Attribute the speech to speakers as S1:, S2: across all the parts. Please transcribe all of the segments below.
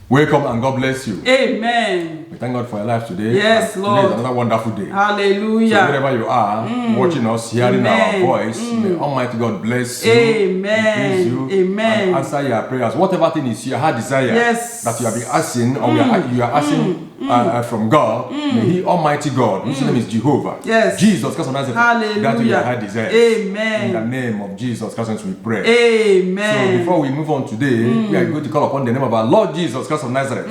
S1: Welcome and God bless you.
S2: Amen.
S1: We thank God for your life today.
S2: Yes, Lord.
S1: Today is another wonderful day.
S2: Hallelujah.
S1: So wherever you are, watching us, hearing
S2: Amen.
S1: our voice, may Almighty God bless you,
S2: Amen.
S1: increase you,
S2: Amen.
S1: and answer your prayers. Whatever thing is your heart desire
S2: Yes.
S1: that you have been asking, or you are asking from God, may He Almighty God, whose name is Jehovah,
S2: Yes.
S1: Jesus Christ of Nazareth, grant you your
S2: Hallelujah.
S1: heart desires.
S2: Amen.
S1: In the name of Jesus Christ, we pray.
S2: Amen.
S1: So before we move on today, we are going to call upon the name of our Lord Jesus Christ of Nazareth,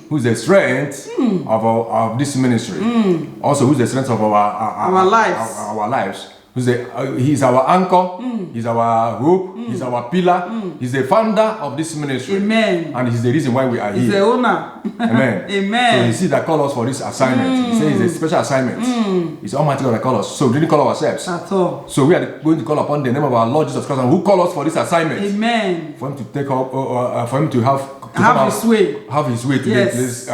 S1: who is the strength of this ministry. Also, who is the strength of our
S2: lives.
S1: Our lives. He's our anchor, he's our hope, he's our pillar, he's the founder of this ministry.
S2: Amen.
S1: And he's the reason why we are
S2: He's
S1: here.
S2: the owner.
S1: Amen.
S2: Amen.
S1: So you see that call us for this assignment. He says it's a special assignment. It's Almighty God that call us. So we didn't call ourselves.
S2: At all.
S1: So we are going to call upon the name of our Lord Jesus Christ, who called us for this assignment.
S2: Amen.
S1: For him to take up, for him to
S2: Have his way.
S1: Have his way to
S2: Yes.
S1: this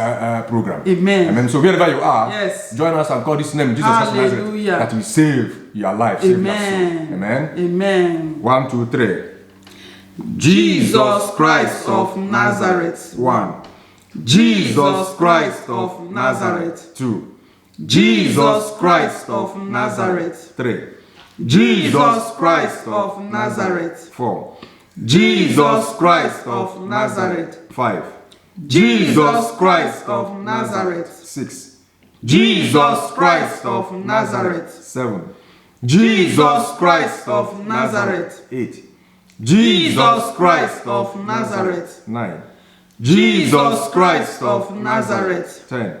S1: program.
S2: Amen.
S1: Amen. So wherever you are,
S2: Yes.
S1: join us and call this name, Jesus Christ of Nazareth,
S2: Hallelujah.
S1: that will save your life, save your
S2: Amen.
S1: soul. Amen.
S2: Amen.
S1: 1, 2, 3.
S2: Jesus Christ of Nazareth.
S1: 1.
S2: Jesus Christ of Nazareth.
S1: 2.
S2: Jesus Christ of Nazareth.
S1: 3.
S2: Jesus Christ of Nazareth.
S1: 4.
S2: Jesus Christ of Nazareth.
S1: 5.
S2: Jesus Christ of Nazareth.
S1: 6.
S2: Jesus Christ of Nazareth.
S1: 7.
S2: Jesus Christ of Nazareth.
S1: 8.
S2: Jesus Christ of Nazareth.
S1: 9.
S2: Jesus Christ of Nazareth.
S1: 10.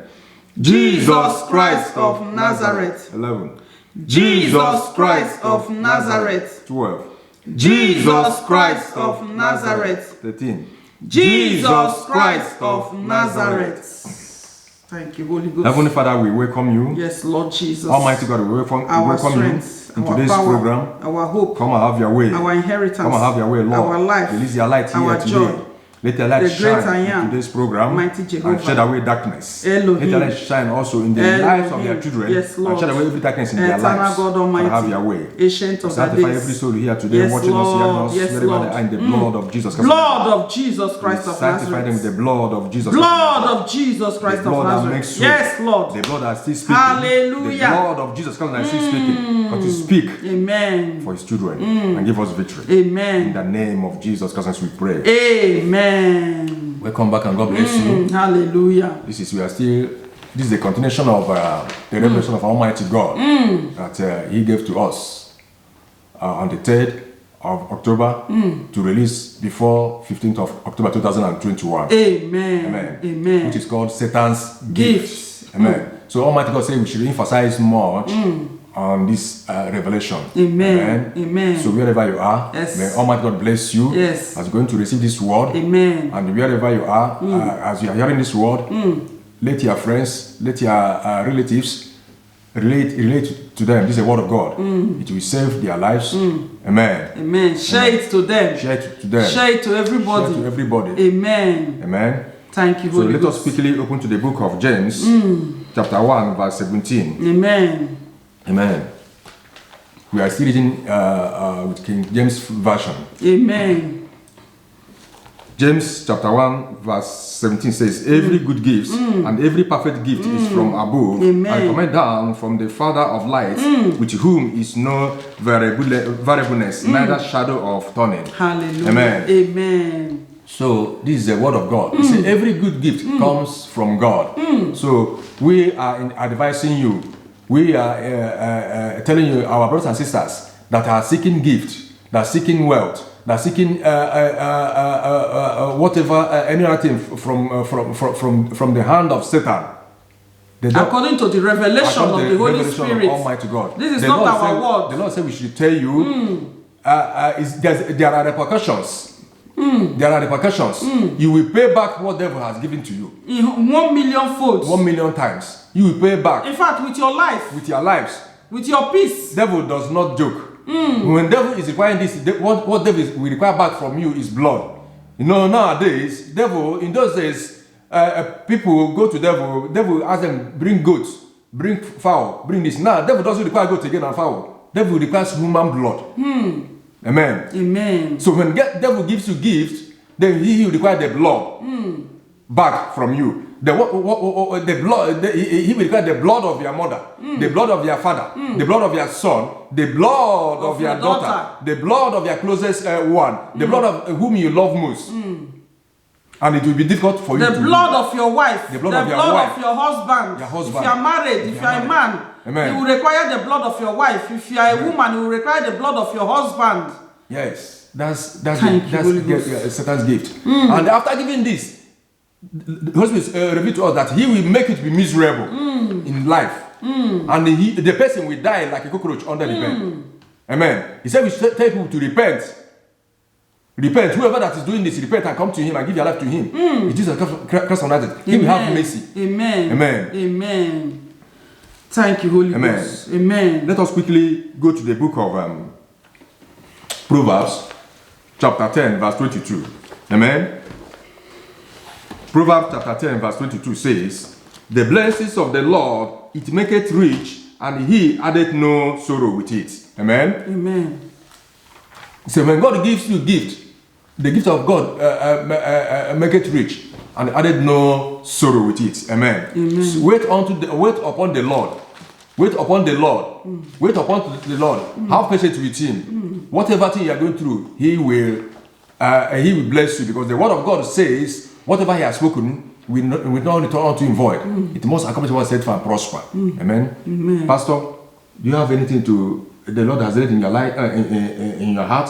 S2: Jesus Christ of Nazareth.
S1: 11.
S2: Jesus Christ of Nazareth.
S1: 12.
S2: Jesus Christ of Nazareth.
S1: 13.
S2: Jesus Christ of Nazareth. Thank you, Holy Ghost.
S1: Heavenly Father, we welcome you.
S2: Yes, Lord Jesus.
S1: Almighty God, we welcome
S2: Our
S1: you
S2: strength,
S1: in
S2: our
S1: today's
S2: power,
S1: program.
S2: our hope,
S1: Come and have your way.
S2: our inheritance,
S1: Come and have your way, Lord.
S2: our life,
S1: Release your light here
S2: our
S1: today.
S2: joy.
S1: Let your light
S2: The great I
S1: shine
S2: am,
S1: in today's program
S2: mighty Jehovah.
S1: and shed away darkness.
S2: Elohim.
S1: Let your light shine also in the
S2: Elohim.
S1: lives of your children
S2: Yes, Lord.
S1: and shed away every darkness in their
S2: Eternal
S1: lives.
S2: God Almighty,
S1: And have your way.
S2: Ancient of the
S1: Sanctify every
S2: days.
S1: soul here today,
S2: Yes,
S1: watching us, hearing
S2: Lord.
S1: us,
S2: Yes,
S1: wherever
S2: Lord.
S1: they are, in the blood of Jesus Christ.
S2: Blood of Jesus Christ of
S1: Sanctify them with the
S2: Nazareth.
S1: blood of Jesus Christ.
S2: Blood of Jesus Christ of
S1: blood that
S2: Nazareth.
S1: makes hope.
S2: Yes, Lord.
S1: The blood that is still speaking.
S2: Hallelujah.
S1: The blood of Jesus Christ that is still speaking. But to speak
S2: Amen.
S1: for his children and give us victory. In
S2: Amen.
S1: the name of Jesus Christ, as we pray.
S2: Amen.
S1: Welcome back and God bless you.
S2: Hallelujah.
S1: This is the continuation of the revelation of Almighty God that He gave to us on the 3rd of October to release before 15th of October 2021.
S2: Amen.
S1: Amen.
S2: Amen.
S1: Which is called Satan's
S2: Gifts.
S1: gift. Amen. So Almighty God said we should emphasize much on this revelation.
S2: Amen. Amen.
S1: So wherever you are,
S2: Yes.
S1: may Almighty God bless you
S2: Yes.
S1: as you're going to receive this word.
S2: Amen.
S1: And wherever you are, as you are hearing this word, let your friends, let your relatives relate to them. This is the word of God. It will save their lives. Amen.
S2: Amen. Share it to them.
S1: Share it to them.
S2: Share it to everybody.
S1: Share to everybody.
S2: Amen.
S1: Amen.
S2: Thank you,
S1: So
S2: Holy
S1: let
S2: Ghost.
S1: us quickly open to the book of James, chapter 1, verse 17.
S2: Amen.
S1: Amen. We are still reading with King James Version.
S2: Amen.
S1: James chapter 1 verse 17 says, every good gift and every perfect gift is from above
S2: Amen.
S1: and coming down from the Father of lights, with whom is no variableness, neither shadow of turning.
S2: Hallelujah.
S1: Amen.
S2: Amen.
S1: So this is the word of God. He said every good gift comes from God. So we are advising you, we are telling you, our brothers and sisters that are seeking gift, that are seeking wealth, that are seeking whatever, any other thing from the hand of Satan.
S2: According to the revelation of the Holy Spirit,
S1: of Almighty God.
S2: This is not our word.
S1: The Lord said we should tell you there are repercussions. There are repercussions. You will pay back what devil has given to you.
S2: In 1 million folds.
S1: 1 million times. You will pay back.
S2: In fact, with your life,
S1: With your lives.
S2: with your peace.
S1: Devil does not joke. When devil is requiring this, what devil will require back from you is blood. You know, nowadays, devil, in those days, people go to devil ask them, bring goats, bring fowl, bring this. Now, devil doesn't require goat again and fowl. Devil requires human blood. Amen.
S2: Amen.
S1: So when devil gives you gift, then he will require the blood. back from you. The blood, he will require the blood of your mother, the blood of your father, the blood of your son, the blood of your daughter, the blood of your closest one, the blood of whom you love most. And it will be difficult for you
S2: the
S1: to
S2: blood of your wife,
S1: the blood of your wife,
S2: of your husband.
S1: Your husband.
S2: If you are married, if you are a man,
S1: Amen.
S2: it will require the blood of your wife. If you are a woman, it will require the blood of your husband.
S1: Yes, that's Satan's gift. And after giving this, the Holy Spirit revealed to us that he will make you to be miserable in life, and the person will die like a cockroach under the bed. Amen. He said we should tell people to repent. Repent. Whoever that is doing this, repent and come to him and give your life to him. It is Christ on earth. He will have mercy.
S2: Amen.
S1: Amen.
S2: Amen. Thank you, Holy Ghost. Amen.
S1: Let us quickly go to the book of Proverbs, chapter 10, verse 22. Amen. Proverbs chapter 10, verse 22 says, "The blessings of the Lord, it maketh rich, and he addeth no sorrow with it." Amen.
S2: Amen.
S1: So when God gives you gift, the gift of God make it rich, and added no sorrow with it. Amen.
S2: Amen.
S1: So wait upon the Lord. Wait upon the Lord. Wait upon the Lord. Have patience with him. Whatever thing you are going through, he will bless you, because the word of God says, whatever he has spoken will not return unto him void. It must accomplish what said for and prosper. Amen.
S2: Amen.
S1: Pastor, do you have anything to the Lord has laid in your life, in your heart?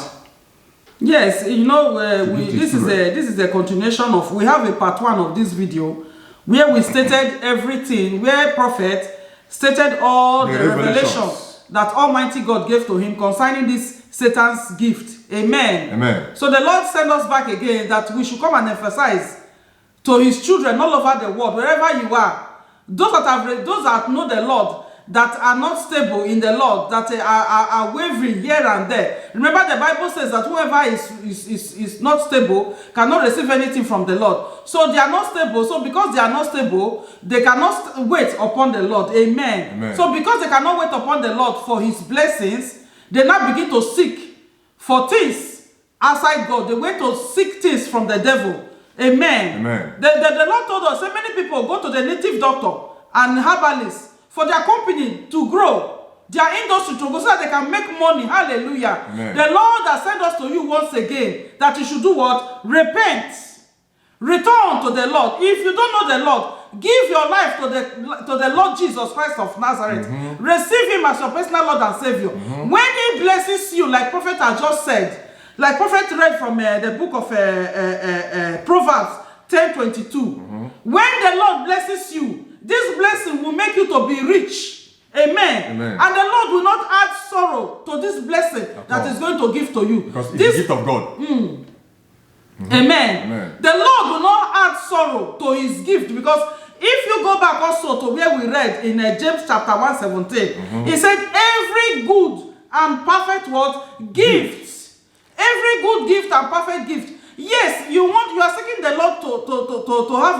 S2: Yes, you know, this is a continuation of, we have a part 1 of this video where we stated everything, where prophet stated all the revelations that Almighty God gave to him concerning this Satan's gift. Amen.
S1: Amen.
S2: So the Lord sent us back again that we should come and emphasize to his children all over the world, wherever you are, those that know the Lord, that are not stable in the Lord, that are wavering here and there. Remember, the Bible says that whoever is not stable cannot receive anything from the Lord. So they are not stable. So because they are not stable, they cannot wait upon the Lord. Amen.
S1: Amen.
S2: So because they cannot wait upon the Lord for his blessings, they now begin to seek for things outside God. They wait to seek things from the devil. Amen.
S1: Amen.
S2: The Lord told us that many people go to the native doctor and herbalists for their company to grow, their industry to grow, so that they can make money. Hallelujah.
S1: Amen.
S2: The Lord has sent us to you once again that you should do what? Repent. Return to the Lord. If you don't know the Lord, give your life to the Lord Jesus Christ of Nazareth. Receive him as your personal Lord and Savior. When he blesses you, like Prophet has just said, like Prophet read from the book of Proverbs 10:22. When the Lord blesses you, this blessing will make you to be rich. Amen.
S1: Amen.
S2: And the Lord will not add sorrow to this blessing that is going to give to you.
S1: Because it's
S2: this
S1: the gift of God.
S2: Amen.
S1: Amen.
S2: The Lord will not add sorrow to his gift, because if you go back also to where we read in James chapter 1:17, he said, every good and perfect word gift. Every good gift and perfect gift. Yes, you are seeking the Lord to have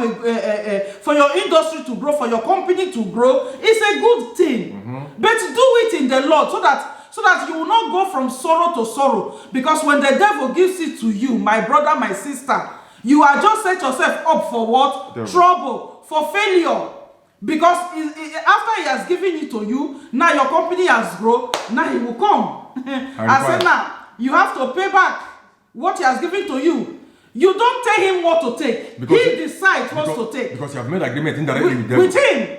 S2: for your industry to grow, for your company to grow. It's a good thing. But do it in the Lord, so that you will not go from sorrow to sorrow. Because when the devil gives it to you, my brother, my sister, you are just set yourself up for what? Trouble, for failure. Because after he has given it to you, now your company has grown, now he will come. I said, now you have to pay back what he has given to you. You don't tell him what to take. He decides what to take.
S1: Because you have made agreement indirectly with them.
S2: With him.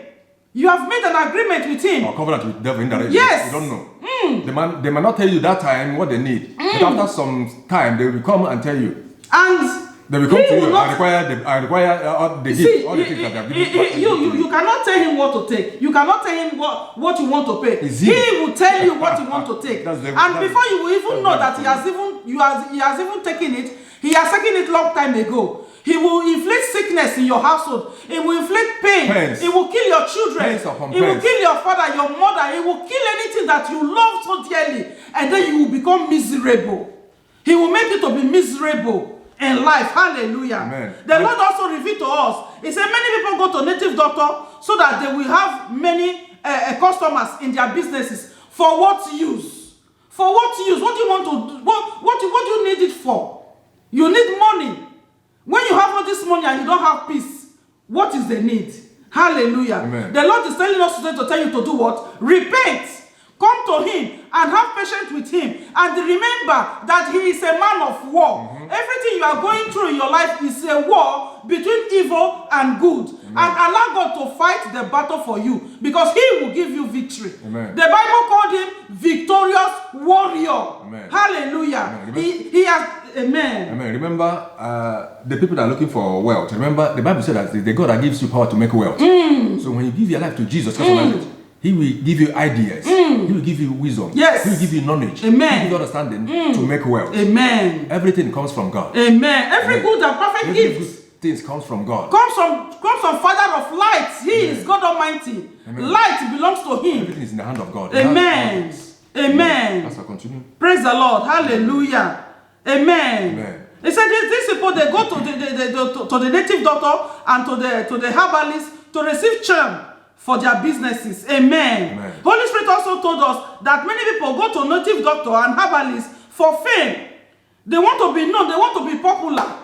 S2: You have made an agreement with him.
S1: Or covenant with the devil indirectly.
S2: Yes.
S1: You don't know. They might not tell you that time what they need. But after some time, they will come and tell you.
S2: And
S1: they will come to you and require the gift, all the things that they have given.
S2: You cannot tell him what to take. You cannot tell him what you want to pay. He will tell you what you want to take. And before you will even know that he has even taken it, he has taken it long time ago. He will inflict sickness in your household. He will inflict pain. He will kill your children. He will kill your father, your mother. He will kill anything that you love so dearly. And then you will become miserable. He will make you to be miserable in life. Hallelujah. Amen. The Lord also revealed to us, he said many people go to native doctor so that they will have many customers in their businesses. For what use? For what use? What do you want to do? What do you need it for? You need money. When you have all this money and you don't have peace, what is the need? Hallelujah.
S1: Amen.
S2: The Lord is telling us today to tell you to do what? Repent. Come to him and have patience with him. And remember that he is a man of war. Everything you are going through in your life is a war between evil and good. And allow God to fight the battle for you, because he will give you victory.
S1: Amen.
S2: The Bible called him victorious warrior.
S1: Amen.
S2: Hallelujah.
S1: Amen.
S2: He has, amen.
S1: Amen. Remember, the people that are looking for wealth. Remember, the Bible said that the God that gives you power to make wealth. So when you give your life to Jesus, he will give you ideas. He will give you wisdom.
S2: Yes.
S1: He will give you knowledge.
S2: Amen.
S1: He will give you understanding to make wealth.
S2: Amen.
S1: Everything comes from God.
S2: Amen. Every good and perfect
S1: Every
S2: gift
S1: good things comes from God.
S2: comes from Father of lights. He is God Almighty.
S1: Amen.
S2: Light belongs to him.
S1: Everything is in the hand of God.
S2: Amen. Amen.
S1: As I continue.
S2: Praise the Lord. Hallelujah. Amen.
S1: Amen.
S2: He said these people, they go to the native doctor and to the herbalist to receive charm for their businesses. Amen.
S1: Amen.
S2: Holy Spirit also told us that many people go to native doctor and herbalists for fame. They want to be known. They want to be popular.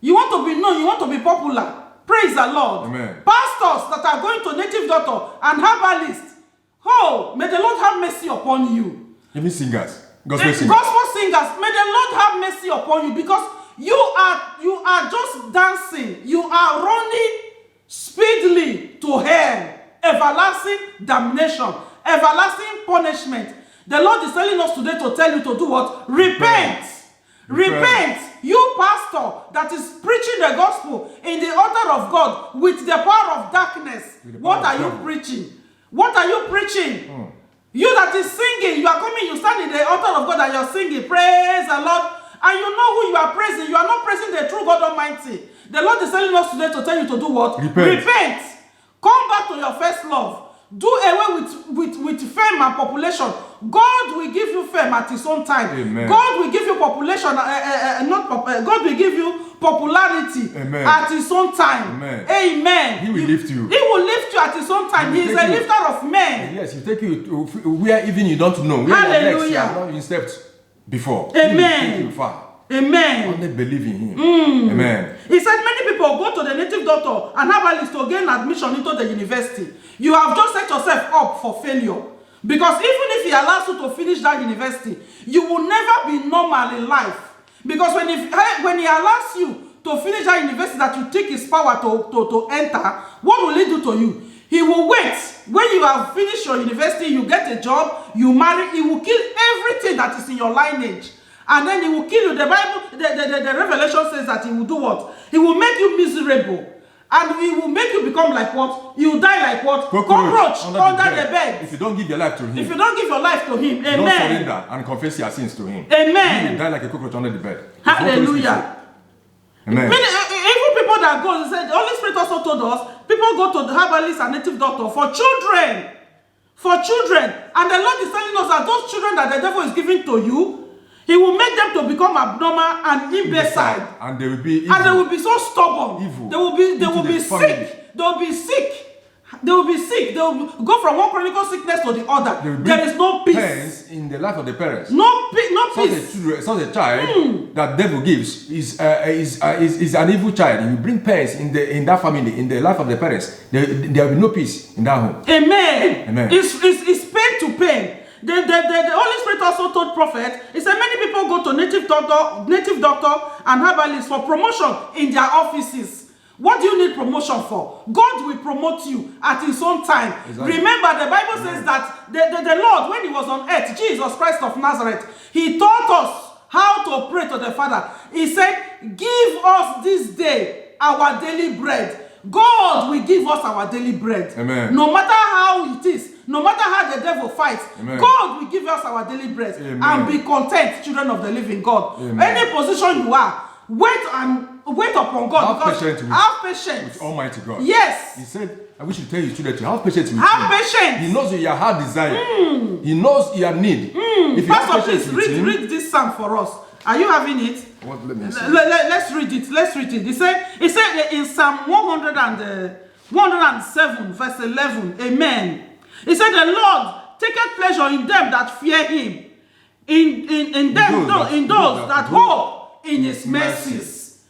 S2: You want to be known. You want to be popular. Praise the Lord.
S1: Amen.
S2: Pastors that are going to native doctor and herbalists, oh, may the Lord have mercy upon you.
S1: Even singers. Gospel singers.
S2: Gospel singers, may the Lord have mercy upon you, because you are just dancing. You are running speedily to hell. Everlasting damnation, everlasting punishment. The Lord is telling us today to tell you to do what? Repent. Repent. You pastor that is preaching the gospel in the altar of God with the power of darkness. What are you preaching? What are you preaching? You that is singing, you are coming, you stand in the altar of God and you're singing, praise the Lord, and you know who you are praising. You are not praising the true God Almighty. The Lord is telling us today to tell you to do what? Repent. Come back to your first love. Do away with fame and population. God will give you fame at his own time.
S1: Amen.
S2: God will give you population, God will give you popularity at his own time.
S1: Amen.
S2: Amen.
S1: He will lift you.
S2: He will lift you at his own time. He is a lifter of men.
S1: Yes, he take you to where even you don't know. Where
S2: Hallelujah.
S1: you have not even stepped before.
S2: Amen.
S1: He will take you far.
S2: Amen.
S1: Only believe in him. Amen.
S2: He said many people go to the native doctor and herbalist to gain admission into the university. You have just set yourself up for failure. Because even if he allows you to finish that university, you will never be normal in life. Because when he allows you to finish that university that you take his power to enter, what will he do to you? He will wait. When you have finished your university, you get a job, you marry, he will kill everything that is in your lineage. And then he will kill you. The Bible, the Revelation says that he will do what? He will make you miserable. And he will make you become like what? You will die like what? Cockroach under the bed.
S1: If you don't give your life to him.
S2: If you don't give your life to him. Amen.
S1: Don't surrender and confess your sins to him.
S2: Amen.
S1: You will die like a cockroach under the bed.
S2: Hallelujah.
S1: Amen.
S2: Even people that go, he said, the Holy Spirit also told us, people go to the herbalist and native doctor for children. For children. And the Lord is telling us that those children that the devil is giving to you, he will make them to become abnormal and imbecile.
S1: And they will be evil.
S2: And they will be so stubborn.
S1: Evil.
S2: They will be sick. They will be sick. They will be sick. They will go from one chronic sickness to the other. There is no peace.
S1: Pains in the life of the parents.
S2: No peace.
S1: Such a child that devil gives is an evil child. He will bring pains in that family, in the life of the parents. There will be no peace in that home.
S2: Amen.
S1: Amen.
S2: It's pain to pain. The Holy Spirit also told prophet, he said many people go to native doctor and herbalists for promotion in their offices. What do you need promotion for? God will promote you at his own time. Exactly. Remember, the Bible says that the Lord, when he was on earth, Jesus Christ of Nazareth, he taught us how to pray to the Father. He said, give us this day our daily bread. God will give us our daily bread.
S1: Amen.
S2: No matter how it is, no matter how the devil fights,
S1: Amen.
S2: God will give us our daily bread.
S1: Amen.
S2: And be content, children of the living God.
S1: Amen.
S2: Any position you are, wait upon God. Have patience
S1: with Almighty God.
S2: Yes.
S1: He said, I wish you tell your children to have patience with
S2: have
S1: him.
S2: Patience.
S1: He knows your heart desire. He knows your need. If you
S2: Pastor,
S1: have patience
S2: please
S1: with him,
S2: read this psalm for us. Are you having it?
S1: What, let me see.
S2: Let's read it. Let's read it. He said in Psalm 107, verse 11. Amen. He said, the Lord taketh pleasure in them that fear him, in those that hope in his mercies.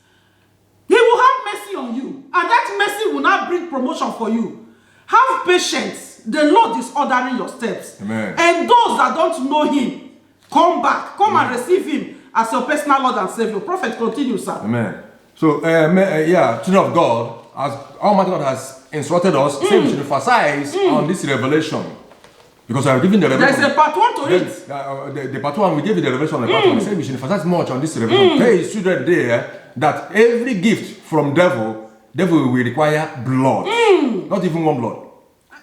S2: He will have mercy on you, and that mercy will not bring promotion for you. Have patience. The Lord is ordering your steps.
S1: Amen.
S2: And those that don't know him, come back. Come and receive him as your personal Lord and Savior. Prophet, continue, sir.
S1: Amen. So, children of God, as Almighty God has instructed us, say we should emphasize on this revelation. Because I have given the revelation.
S2: There's a part 1 to
S1: Then,
S2: it.
S1: the part 1, we gave you the revelation. The part 1, we said we should emphasize much on this revelation. Tell his children there that every gift from devil will require blood. Not even one blood.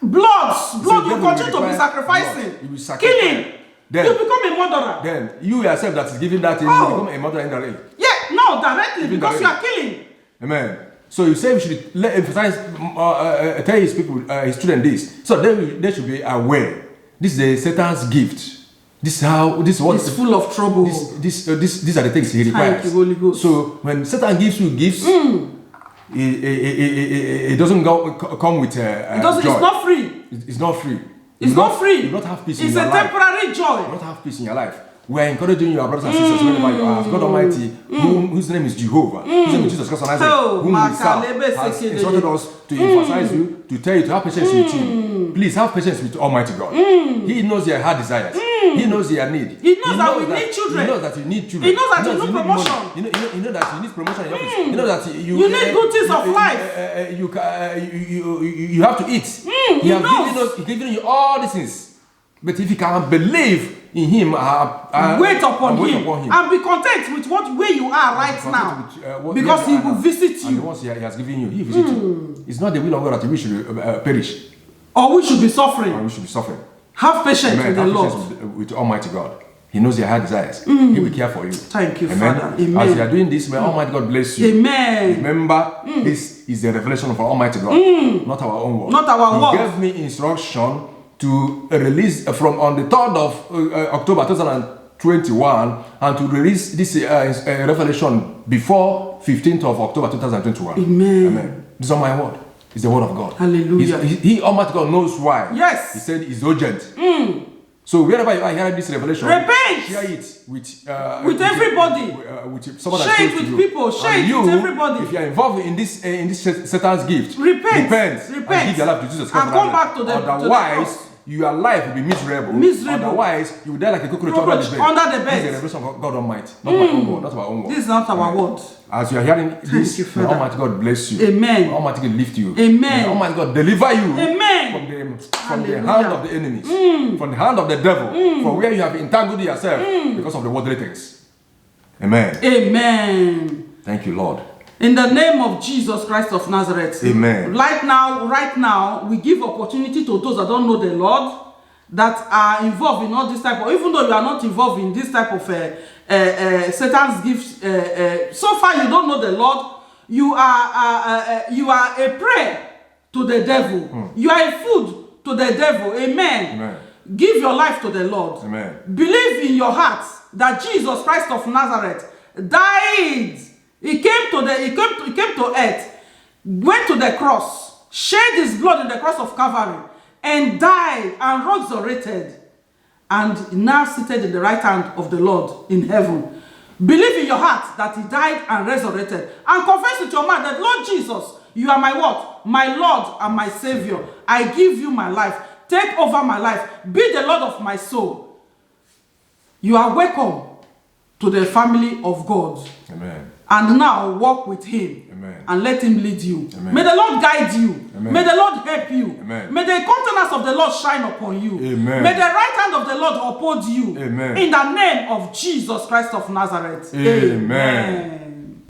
S2: Blood will
S1: devil
S2: continue to be
S1: require
S2: sacrificing.
S1: blood. You will sacrifice.
S2: Killing.
S1: Then-
S2: You become a murderer.
S1: Then you yourself that is giving that thing,
S2: Oh.
S1: you become a mother indirectly.
S2: Yeah, no, directly, because
S1: directly.
S2: you are killing.
S1: Amen. So you say we should emphasize, tell his people, his students this. So they should be aware. This is Satan's gift. This is what
S2: It's full of trouble.
S1: these are the things he requires.
S2: Thank you, Holy Ghost.
S1: So when Satan gives you gifts, it doesn't come with joy.
S2: It's not free.
S1: It's not free.
S2: It's not free.
S1: You don't have peace in
S2: It's
S1: your
S2: a
S1: life.
S2: temporary
S1: You
S2: joy.
S1: don't have peace in your life. We are encouraging you, our brothers and sisters, wherever you are. God Almighty, whose name is Jehovah, whose name is Jesus Christ of Nazareth,
S2: Oh,
S1: whom we serve,
S2: Makalebe
S1: has
S2: Sekele.
S1: instructed us to emphasize you, to tell you to have patience with you. Please have patience with Almighty God. He knows your heart desires. He knows your need.
S2: He knows that we need children.
S1: He knows that you need children.
S2: He knows that you need
S1: money.
S2: promotion.
S1: You know that you need promotion in your office. You know that you
S2: need good things of life.
S1: You have to eat.
S2: He knows.
S1: He's giving you all these things. But if you can believe in him,
S2: Wait upon him and be content with where you are right now, because he will visit
S1: And the
S2: you.
S1: ones he has given you, he will visit you. It's not the will of God that we should perish,
S2: Or we should be suffering.
S1: and we should be suffering.
S2: Have patience
S1: Amen.
S2: with the
S1: Have
S2: Lord.
S1: patience with Almighty God. He knows your heart desires. He will care for you.
S2: Thank you,
S1: Amen.
S2: Father. Amen.
S1: As you are doing this, may Almighty God bless you.
S2: Amen.
S1: Remember, this is the revelation of Almighty God, not our own word.
S2: Not our word.
S1: He gave me instruction to release from on the 3rd of October 2021 and to release this revelation before 15th of October 2021.
S2: Amen.
S1: Amen. This is not my word. It's the word of God.
S2: Hallelujah.
S1: He Almighty God knows why.
S2: Yes.
S1: He said it's urgent. So wherever you are hearing this revelation,
S2: Repent.
S1: share it with
S2: everybody.
S1: With someone
S2: Share
S1: that's
S2: it
S1: close to
S2: with
S1: you.
S2: people. Share
S1: And
S2: it with everybody.
S1: If you are involved in this Satan's gift,
S2: Repent.
S1: and give your life to Jesus Christ.
S2: And come back to the
S1: Otherwise,
S2: cross.
S1: your life will be miserable.
S2: Miserable.
S1: Otherwise, you will die like a cockroach
S2: Cockroach under the bed.
S1: This is the revelation of God Almighty, not my own word, not our own word.
S2: This is not our
S1: Amen.
S2: word.
S1: As you are hearing this,
S2: you,
S1: may
S2: Father.
S1: Almighty God bless you.
S2: Amen.
S1: May Almighty God lift you.
S2: Amen.
S1: May Almighty God deliver you
S2: Amen.
S1: from the
S2: Hallelujah.
S1: hand of the enemies, from the hand of the devil, from where you have entangled yourself because of the worldly things. Amen.
S2: Amen.
S1: Thank you, Lord.
S2: In the name of Jesus Christ of Nazareth.
S1: Amen.
S2: Right now, we give opportunity to those that don't know the Lord, that are involved in all this type of, even though you are not involved in this type of Satan's gifts, so far you don't know the Lord, you are a prey to the devil. You are a food to the devil. Amen.
S1: Amen.
S2: Give your life to the Lord.
S1: Amen.
S2: Believe in your heart that Jesus Christ of Nazareth died. He came to earth, went to the cross, shed his blood in the cross of Calvary, and died and resurrected, and now seated in the right hand of the Lord in heaven. Believe in your heart that he died and resurrected, and confess with your mouth that, Lord Jesus, you are my what? My Lord and my Savior. I give you my life. Take over my life. Be the Lord of my soul. You are welcome to the family of God.
S1: Amen.
S2: And now walk with him.
S1: Amen.
S2: And let him lead you.
S1: Amen.
S2: May the Lord guide you.
S1: Amen.
S2: May the Lord help you.
S1: Amen.
S2: May the countenance of the Lord shine upon you.
S1: Amen.
S2: May the right hand of the Lord uphold you.
S1: Amen.
S2: In the name of Jesus Christ of Nazareth.
S1: Amen.